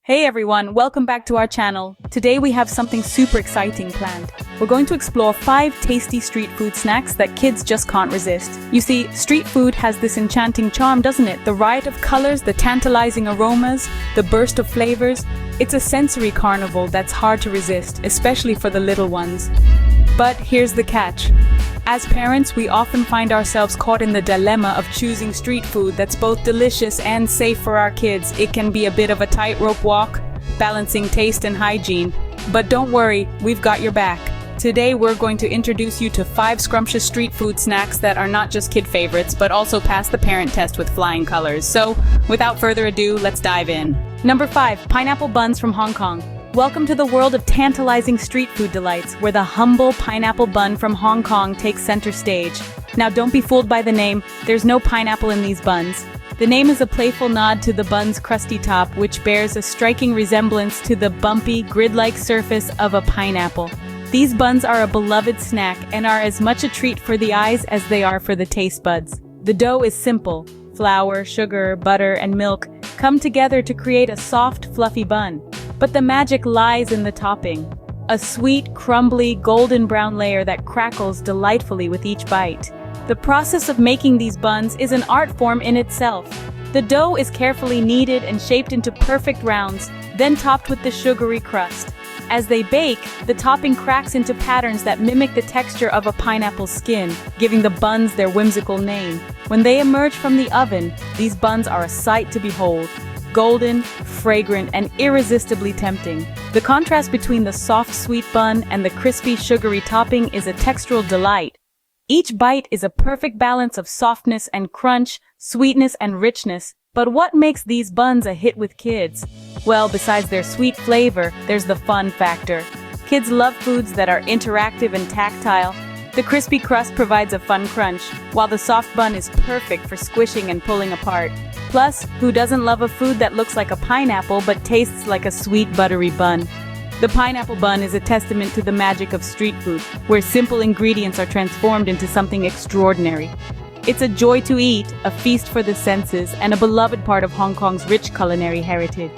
Hey everyone, welcome back to our channel. Today we have something super exciting planned. We're going to explore 5 tasty street food snacks that kids just can't resist. You see, street food has this enchanting charm, doesn't it? The riot of colors, the tantalizing aromas, the burst of flavors. It's a sensory carnival that's hard to resist, especially for the little ones. But here's the catch. As parents, we often find ourselves caught in the dilemma of choosing street food that's both delicious and safe for our kids. It can be a bit of a tightrope walk, balancing taste and hygiene. But don't worry, we've got your back. Today we're going to introduce you to 5 scrumptious street food snacks that are not just kid favorites, but also pass the parent test with flying colors. So, without further ado, let's dive in. Number 5, pineapple buns from Hong Kong. Welcome to the world of tantalizing street food delights, where the humble pineapple bun from Hong Kong takes center stage. Now don't be fooled by the name, there's no pineapple in these buns. The name is a playful nod to the bun's crusty top, which bears a striking resemblance to the bumpy, grid-like surface of a pineapple. These buns are a beloved snack and are as much a treat for the eyes as they are for the taste buds. The dough is simple. Flour, sugar, butter, and milk come together to create a soft, fluffy bun. But the magic lies in the topping. A sweet, crumbly, golden brown layer that crackles delightfully with each bite. The process of making these buns is an art form in itself. The dough is carefully kneaded and shaped into perfect rounds, then topped with the sugary crust. As they bake, the topping cracks into patterns that mimic the texture of a pineapple skin, giving the buns their whimsical name. When they emerge from the oven, these buns are a sight to behold. Golden, fragrant, and irresistibly tempting. The contrast between the soft, sweet bun and the crispy, sugary topping is a textural delight. Each bite is a perfect balance of softness and crunch, sweetness and richness. But what makes these buns a hit with kids? Well, besides their sweet flavor, there's the fun factor. Kids love foods that are interactive and tactile. The crispy crust provides a fun crunch, while the soft bun is perfect for squishing and pulling apart. Plus, who doesn't love a food that looks like a pineapple but tastes like a sweet buttery bun? The pineapple bun is a testament to the magic of street food, where simple ingredients are transformed into something extraordinary. It's a joy to eat, a feast for the senses, and a beloved part of Hong Kong's rich culinary heritage.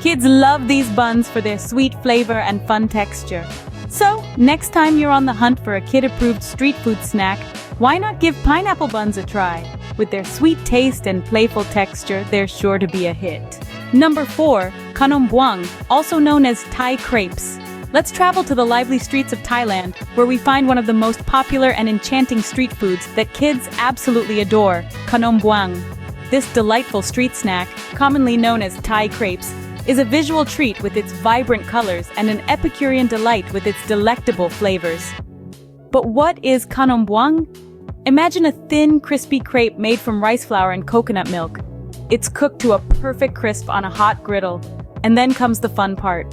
Kids love these buns for their sweet flavor and fun texture. So, next time you're on the hunt for a kid-approved street food snack, why not give pineapple buns a try? With their sweet taste and playful texture, they're sure to be a hit. Number 4, Khanom Buang, also known as Thai crepes. Let's travel to the lively streets of Thailand, where we find one of the most popular and enchanting street foods that kids absolutely adore, Khanom Buang. This delightful street snack, commonly known as Thai crepes, is a visual treat with its vibrant colors and an Epicurean delight with its delectable flavors. But what is Khanom Buang? Imagine a thin, crispy crepe made from rice flour and coconut milk. It's cooked to a perfect crisp on a hot griddle, and then comes the fun part.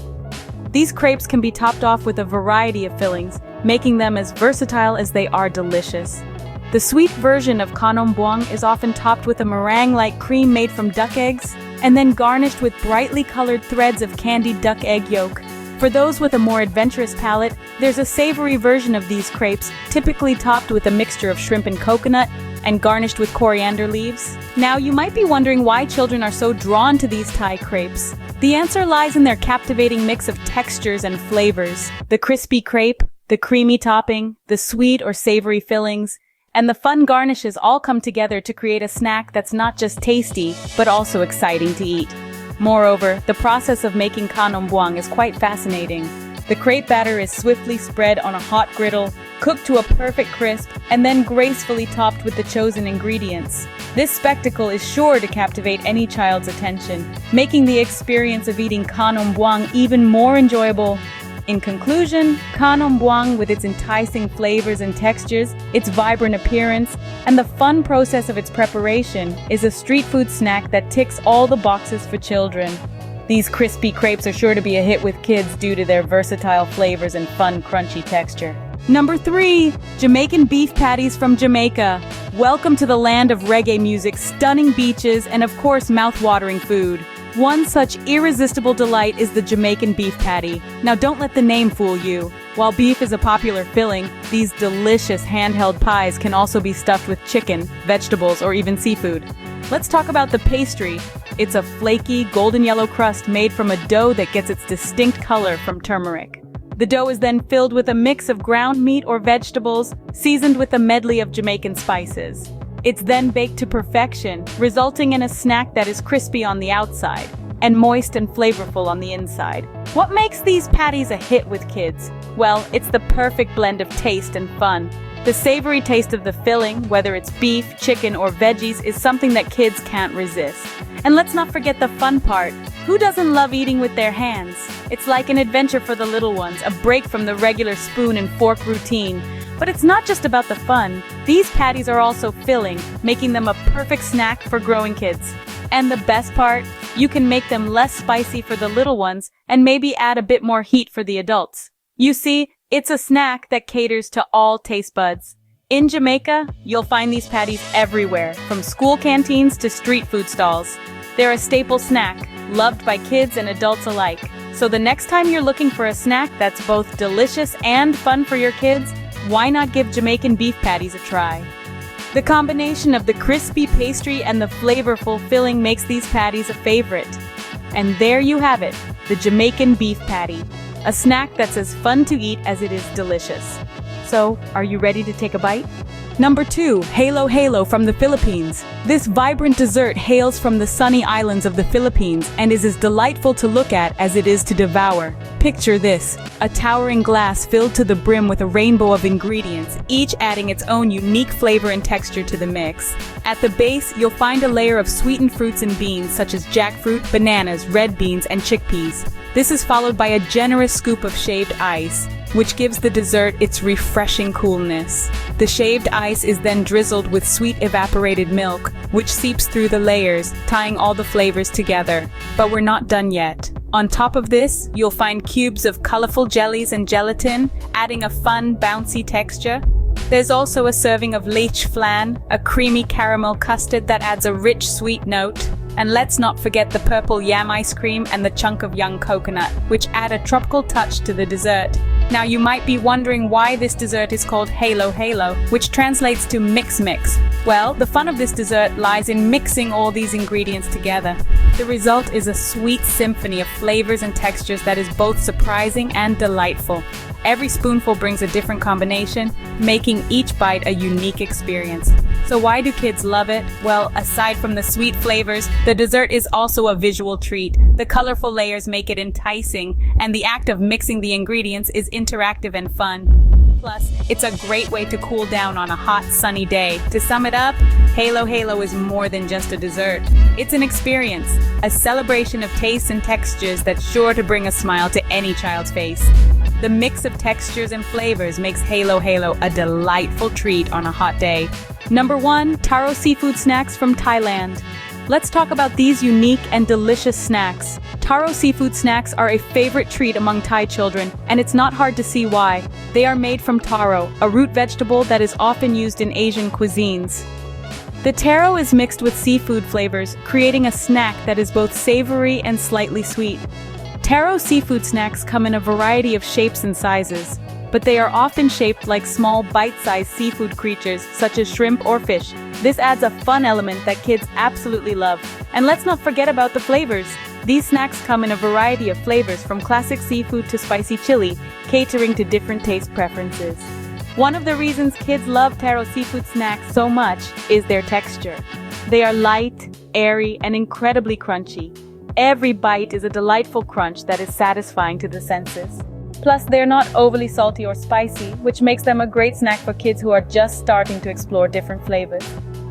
These crepes can be topped off with a variety of fillings, making them as versatile as they are delicious. The sweet version of Khanom Buang is often topped with a meringue-like cream made from duck eggs, and then garnished with brightly colored threads of candied duck egg yolk. For those with a more adventurous palate, there's a savory version of these crepes, typically topped with a mixture of shrimp and coconut, and garnished with coriander leaves. Now, you might be wondering why children are so drawn to these Thai crepes. The answer lies in their captivating mix of textures and flavors. The crispy crepe, the creamy topping, the sweet or savory fillings, and the fun garnishes all come together to create a snack that's not just tasty, but also exciting to eat. Moreover, the process of making Khanom Buang is quite fascinating. The crepe batter is swiftly spread on a hot griddle, cooked to a perfect crisp, and then gracefully topped with the chosen ingredients. This spectacle is sure to captivate any child's attention, making the experience of eating Khanom Buang even more enjoyable. In conclusion, Khanom Buang, with its enticing flavors and textures, its vibrant appearance, and the fun process of its preparation, is a street food snack that ticks all the boxes for children. These crispy crepes are sure to be a hit with kids due to their versatile flavors and fun, crunchy texture. Number 3, Jamaican Beef Patties from Jamaica. Welcome to the land of reggae music, stunning beaches, and of course, mouth-watering food. One such irresistible delight is the Jamaican beef patty. Now don't let the name fool you. While beef is a popular filling, these delicious handheld pies can also be stuffed with chicken, vegetables, or even seafood. Let's talk about the pastry. It's a flaky, golden yellow crust made from a dough that gets its distinct color from turmeric. The dough is then filled with a mix of ground meat or vegetables, seasoned with a medley of Jamaican spices. It's then baked to perfection, resulting in a snack that is crispy on the outside and moist and flavorful on the inside. What makes these patties a hit with kids? Well, it's the perfect blend of taste and fun. The savory taste of the filling, whether it's beef, chicken, or veggies, is something that kids can't resist. And let's not forget the fun part. Who doesn't love eating with their hands? It's like an adventure for the little ones, a break from the regular spoon and fork routine. But it's not just about the fun. These patties are also filling, making them a perfect snack for growing kids. And the best part? You can make them less spicy for the little ones and maybe add a bit more heat for the adults. You see, it's a snack that caters to all taste buds. In Jamaica, you'll find these patties everywhere, from school canteens to street food stalls. They're a staple snack, loved by kids and adults alike. So the next time you're looking for a snack that's both delicious and fun for your kids, why not give Jamaican beef patties a try? The combination of the crispy pastry and the flavorful filling makes these patties a favorite. And there you have it, the Jamaican beef patty. A snack that's as fun to eat as it is delicious. So, are you ready to take a bite? Number 2, Halo Halo from the Philippines. This vibrant dessert hails from the sunny islands of the Philippines and is as delightful to look at as it is to devour. Picture this, a towering glass filled to the brim with a rainbow of ingredients, each adding its own unique flavor and texture to the mix. At the base, you'll find a layer of sweetened fruits and beans such as jackfruit, bananas, red beans, and chickpeas. This is followed by a generous scoop of shaved ice, which gives the dessert its refreshing coolness. The shaved ice is then drizzled with sweet evaporated milk, which seeps through the layers, tying all the flavors together. But we're not done yet. On top of this, you'll find cubes of colorful jellies and gelatin, adding a fun, bouncy texture. There's also a serving of leche flan, a creamy caramel custard that adds a rich, sweet note. And let's not forget the purple yam ice cream and the chunk of young coconut, which add a tropical touch to the dessert. Now you might be wondering why this dessert is called Halo Halo, which translates to mix mix. Well, the fun of this dessert lies in mixing all these ingredients together. The result is a sweet symphony of flavors and textures that is both surprising and delightful. Every spoonful brings a different combination, making each bite a unique experience. So why do kids love it? Well, aside from the sweet flavors, the dessert is also a visual treat. The colorful layers make it enticing, and the act of mixing the ingredients is interactive and fun. Plus, it's a great way to cool down on a hot, sunny day. To sum it up, Halo Halo is more than just a dessert. It's an experience, a celebration of tastes and textures that's sure to bring a smile to any child's face. The mix of textures and flavors makes Halo Halo a delightful treat on a hot day. Number 1, Taro Seafood Snacks from Thailand. Let's talk about these unique and delicious snacks. Taro Seafood Snacks are a favorite treat among Thai children, and it's not hard to see why. They are made from taro, a root vegetable that is often used in Asian cuisines. The taro is mixed with seafood flavors, creating a snack that is both savory and slightly sweet. Taro seafood snacks come in a variety of shapes and sizes, but they are often shaped like small bite-sized seafood creatures such as shrimp or fish. This adds a fun element that kids absolutely love. And let's not forget about the flavors. These snacks come in a variety of flavors from classic seafood to spicy chili, catering to different taste preferences. One of the reasons kids love Taro seafood snacks so much is their texture. They are light, airy, and incredibly crunchy. Every bite is a delightful crunch that is satisfying to the senses. Plus, they're not overly salty or spicy, which makes them a great snack for kids who are just starting to explore different flavors.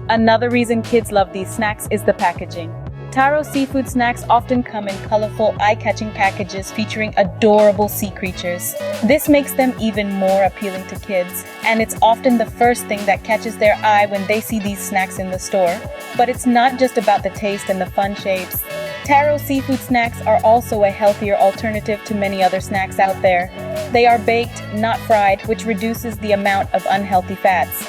Another reason kids love these snacks is the packaging. Taro seafood snacks often come in colorful, eye-catching packages featuring adorable sea creatures. This makes them even more appealing to kids, and it's often the first thing that catches their eye when they see these snacks in the store. But it's not just about the taste and the fun shapes. Taro seafood snacks are also a healthier alternative to many other snacks out there. They are baked, not fried, which reduces the amount of unhealthy fats.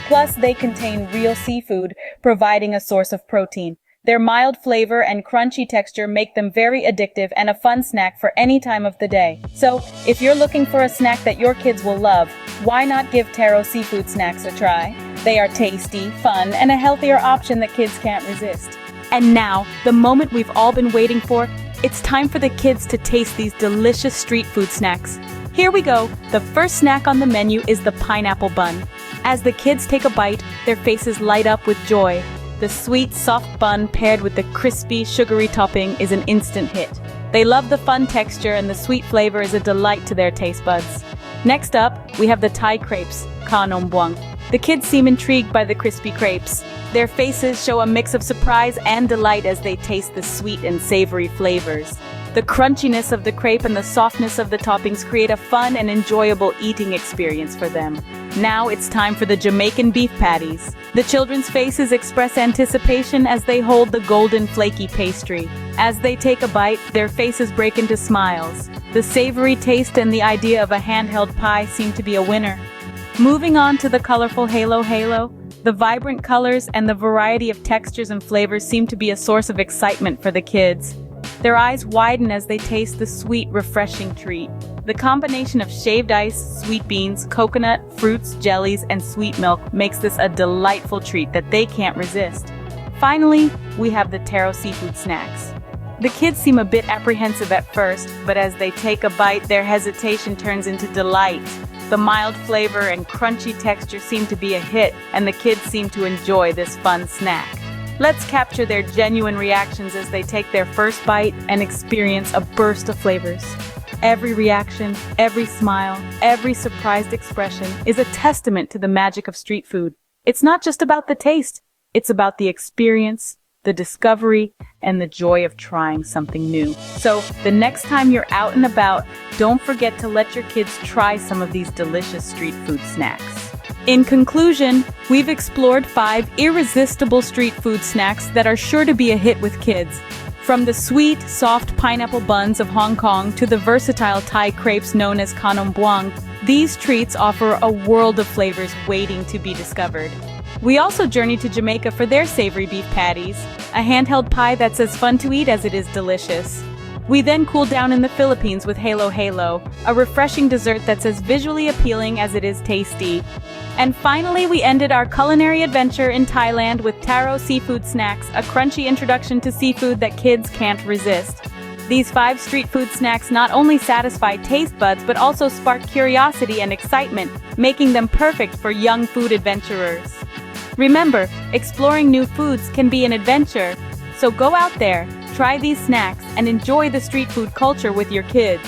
Plus, they contain real seafood, providing a source of protein. Their mild flavor and crunchy texture make them very addictive and a fun snack for any time of the day. So, if you're looking for a snack that your kids will love, why not give Taro Seafood Snacks a try? They are tasty, fun, and a healthier option that kids can't resist. And now, the moment we've all been waiting for, it's time for the kids to taste these delicious street food snacks. Here we go. The first snack on the menu is the pineapple bun. As the kids take a bite, their faces light up with joy. The sweet, soft bun paired with the crispy, sugary topping is an instant hit. They love the fun texture and the sweet flavor is a delight to their taste buds. Next up, we have the Thai crepes, Khanom Buang. The kids seem intrigued by the crispy crepes. Their faces show a mix of surprise and delight as they taste the sweet and savory flavors. The crunchiness of the crepe and the softness of the toppings create a fun and enjoyable eating experience for them. Now it's time for the Jamaican Beef Patties. The children's faces express anticipation as they hold the golden flaky pastry. As they take a bite, their faces break into smiles. The savory taste and the idea of a handheld pie seem to be a winner. Moving on to the colorful halo, the vibrant colors and the variety of textures and flavors seem to be a source of excitement for the kids. Their eyes widen as they taste the sweet, refreshing treat. The combination of shaved ice, sweet beans, coconut, fruits, jellies, and sweet milk makes this a delightful treat that they can't resist. Finally, we have the Taro Seafood Snacks. The kids seem a bit apprehensive at first, but as they take a bite, their hesitation turns into delight. The mild flavor and crunchy texture seem to be a hit, and the kids seem to enjoy this fun snack. Let's capture their genuine reactions as they take their first bite and experience a burst of flavors. Every reaction, every smile, every surprised expression is a testament to the magic of street food. It's not just about the taste, it's about the experience, the discovery, and the joy of trying something new. So, the next time you're out and about, don't forget to let your kids try some of these delicious street food snacks. In conclusion, we've explored 5 irresistible street food snacks that are sure to be a hit with kids. From the sweet, soft pineapple buns of Hong Kong to the versatile Thai crepes known as Khanom Buang, these treats offer a world of flavors waiting to be discovered. We also journeyed to Jamaica for their savory beef patties, a handheld pie that's as fun to eat as it is delicious. We then cooled down in the Philippines with Halo, a refreshing dessert that's as visually appealing as it is tasty. And finally, we ended our culinary adventure in Thailand with Taro Seafood Snacks, a crunchy introduction to seafood that kids can't resist. These 5 street food snacks not only satisfy taste buds but also spark curiosity and excitement, making them perfect for young food adventurers. Remember, exploring new foods can be an adventure, so go out there, try these snacks, and enjoy the street food culture with your kids.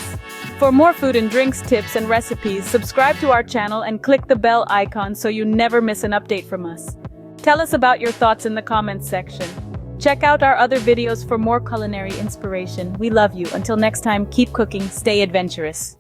For more food and drinks tips and recipes, subscribe to our channel and click the bell icon so you never miss an update from us. Tell us about your thoughts in the comments section. Check out our other videos for more culinary inspiration. We love you. Until next time, keep cooking, stay adventurous.